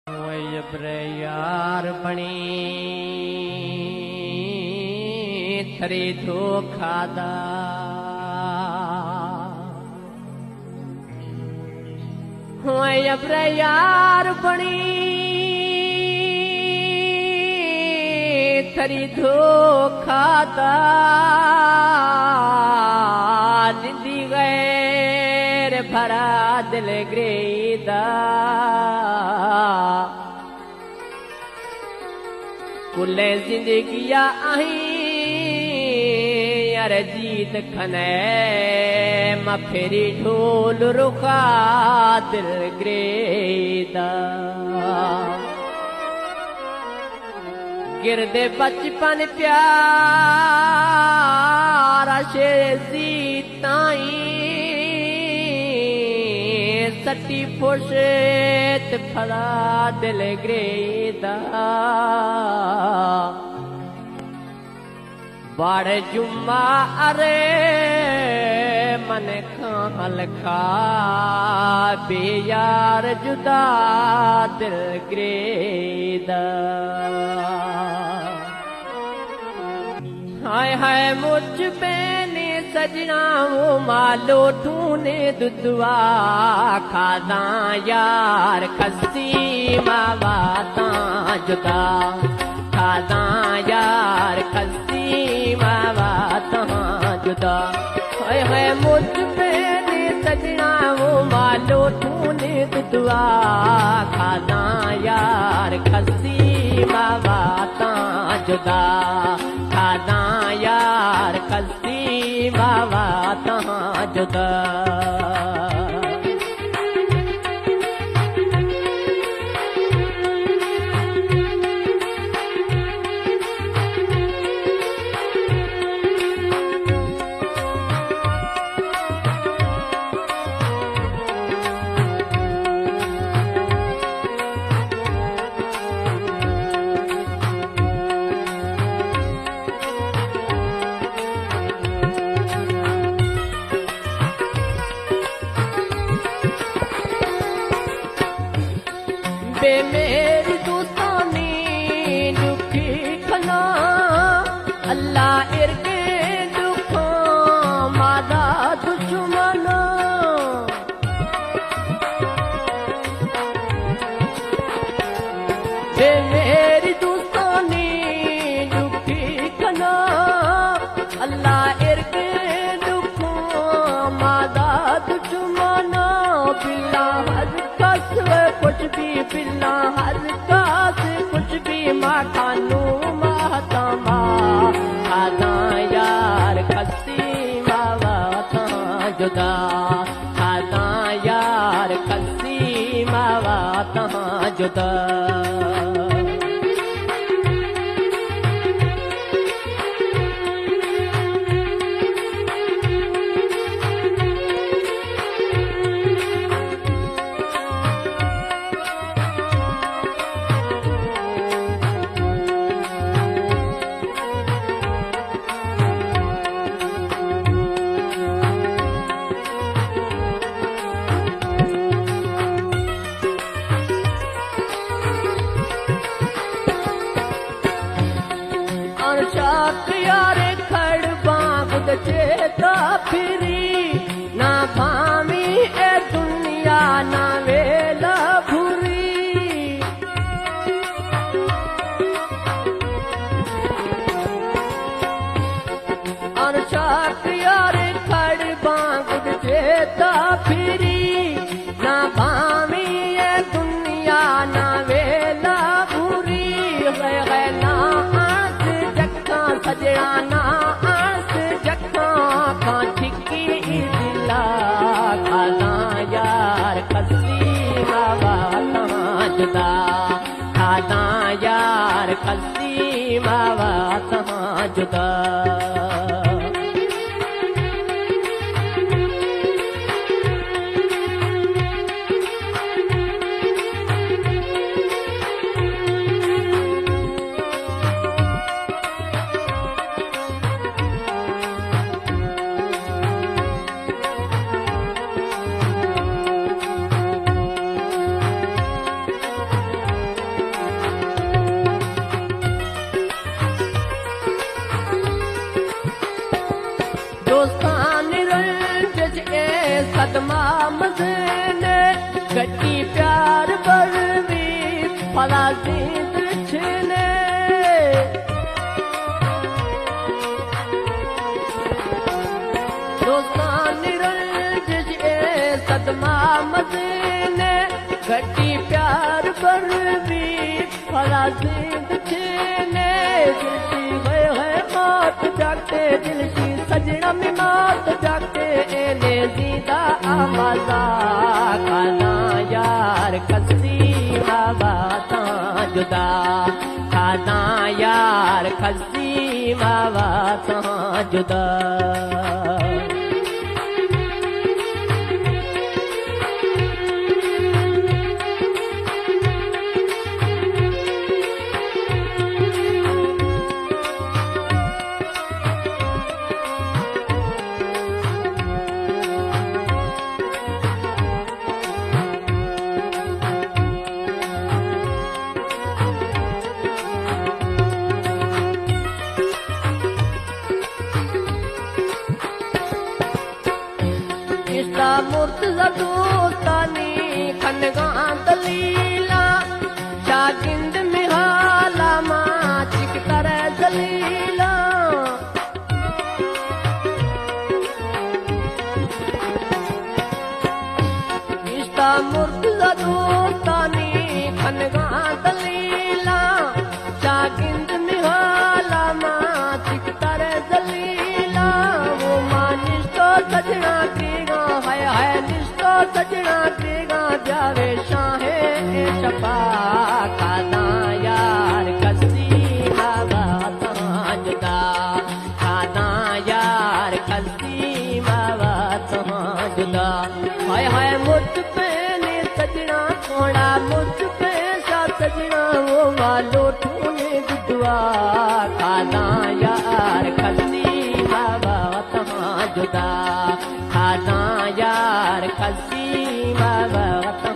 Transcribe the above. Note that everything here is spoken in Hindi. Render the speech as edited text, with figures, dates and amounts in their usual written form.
यार बणी थरी धोखादा अब्र यार बणी थरी धोखादा जिंदी गैर भरा दिल ग्रेदा कुले जिंदगिया आही यार जीत खने मफेरी ढोल रुखा दिल ग्रेदा गिरदे बचपन प्यारा शे जीताई सटी फुशेत फला दिल ग्रेदा बाड़ जुम्मा अरे मन खाल खा बेयार जुदा दिल ग्रेदा हाय हाय मुझ बेने सजना वो मालो तूने दुदवा खादा यार खसी मावाता जुदा खादा यार खसी मावाता जुदा हाय हाय मुझ बेने सजना वो मालो तूने दुदवा खादा यार खसी मावाता जुदा खादा यार खसी मावाता जुदा बे मेरी दोस्तानी दुखी खना अल्लाह इरके दुखों मादा दुश्मना बे मेरी दोस्तानी दुखी खना अल्लाह इरके दुखों मादा दुश्मना बिल्ला हर कसवे कुछ भी बिल्ला हर कास कुछ भी माँ खानू माता माँ खादा यार खसी मावाता जुदा खादा यार खसी मावाता जुदा यारे खड़ बांगुद चेता फिरी ना भामी ए दुनिया ना वेला भूरी अनशाक यारे खड़ बांगुद चेता फिरी ना भामी ए दुनिया ना वेला भूरी गए ना सजड़ाना आस जखा का ठिकी दिला खादा यार खसी मावाता जुदा खादा यार खसी मावाता जुदा सदमा मज़ने गटी प्यार पर भी फला ज़िंद छिने दोस्तान रंजिश सदमा मज़ने गटी प्यार पर भी फला ज़िंद छिने दिलशी गए है मौत जागते दिलशी सजना में मौत जागते एने ज़िंदा आवाज़ा खाना यार खसी बाबा ता जुदा खाना यार खसी बाबा ता जुदा मुर्तज़ा दोस्तानी खनगां दलीला शागिंद में हाला मां चिक तरह दलीला इश्ता मुर्तज़ा दोस्तानी खनगां दलीला शागिंद में हाला मां चिक तरह दलीला वो मानिश तो सजना है निस्तो सजना तेगा जावे शाहे शफा खाना यार खसी बाबा ता जुदा खाना यार खसी बाबा ता जुदा हाय मुझ पे ने सजना थोड़ा मुझ पे सा सजना वो वालो ठूने गुदवा खाना यार खसी बाबा ता जुदा खाना यार खसी बाबा